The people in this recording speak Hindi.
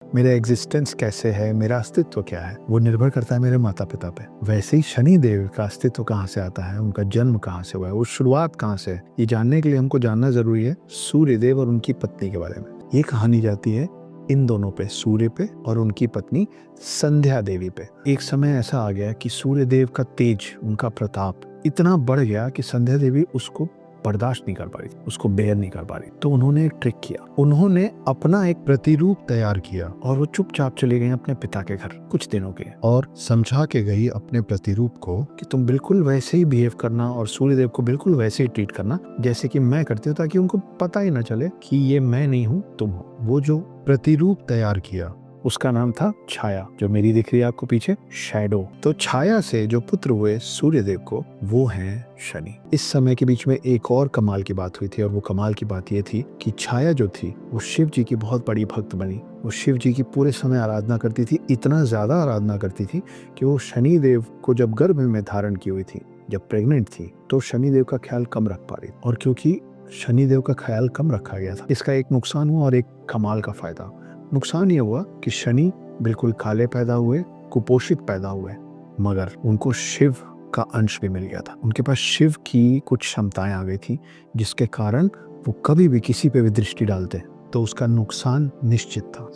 मेरा एग्जिस्टेंस कैसे है, मेरा अस्तित्व क्या है, वो निर्भर करता है मेरे माता पिता पे। वैसे ही शनि देव का अस्तित्व कहाँ से आता है, उनका जन्म कहाँ से हुआ है, वो शुरुआत कहाँ से है, ये जानने के लिए हमको जानना जरूरी है सूर्य देव और उनकी पत्नी के बारे में। ये कहानी जाती है इन दोनों पे, सूर्य पे और उनकी पत्नी संध्या देवी पे। एक समय ऐसा आ गया कि सूर्य देव का तेज, उनका प्रताप इतना बढ़ गया कि संध्या देवी उसको बर्दाश्त नहीं कर पा रही, उसको बेयर नहीं कर पा रही। तो उन्होंने एक ट्रिक किया, उन्होंने अपना एक प्रतिरूप तैयार किया और वो चुपचाप चली गई अपने पिता के घर कुछ दिनों के, और समझा के गई अपने प्रतिरूप को कि तुम बिल्कुल वैसे ही बिहेव करना और सूर्यदेव को बिल्कुल वैसे ही ट्रीट करना जैसे कि मैं करती हूँ, ताकि उनको पता ही ना चले कि ये मैं नहीं हूँ, तुम हो। वो जो प्रतिरूप तैयार किया उसका नाम था छाया, जो मेरी दिख रही है आपको पीछे, शैडो। तो छाया से जो पुत्र हुए सूर्यदेव को, वो हैं शनि। इस समय के बीच में एक और कमाल की बात हुई थी, और वो कमाल की बात ये थी कि छाया जो थी वो शिव जी की बहुत बड़ी भक्त बनी। वो शिव जी की पूरे समय आराधना करती थी, इतना ज्यादा आराधना करती थी कि वो शनि देव को जब गर्भ में धारण की हुई थी, जब प्रेग्नेंट थी, तो शनि देव का ख्याल कम रख पा रही। और क्योंकि शनिदेव का ख्याल कम रखा गया था, इसका एक नुकसान हुआ और एक कमाल का फायदा। नुकसान ये हुआ कि शनि बिल्कुल काले पैदा हुए, कुपोषित पैदा हुए, मगर उनको शिव का अंश भी मिल गया था। उनके पास शिव की कुछ क्षमताएं आ गई थी, जिसके कारण वो कभी भी किसी पे भी दृष्टि डालते तो उसका नुकसान निश्चित था।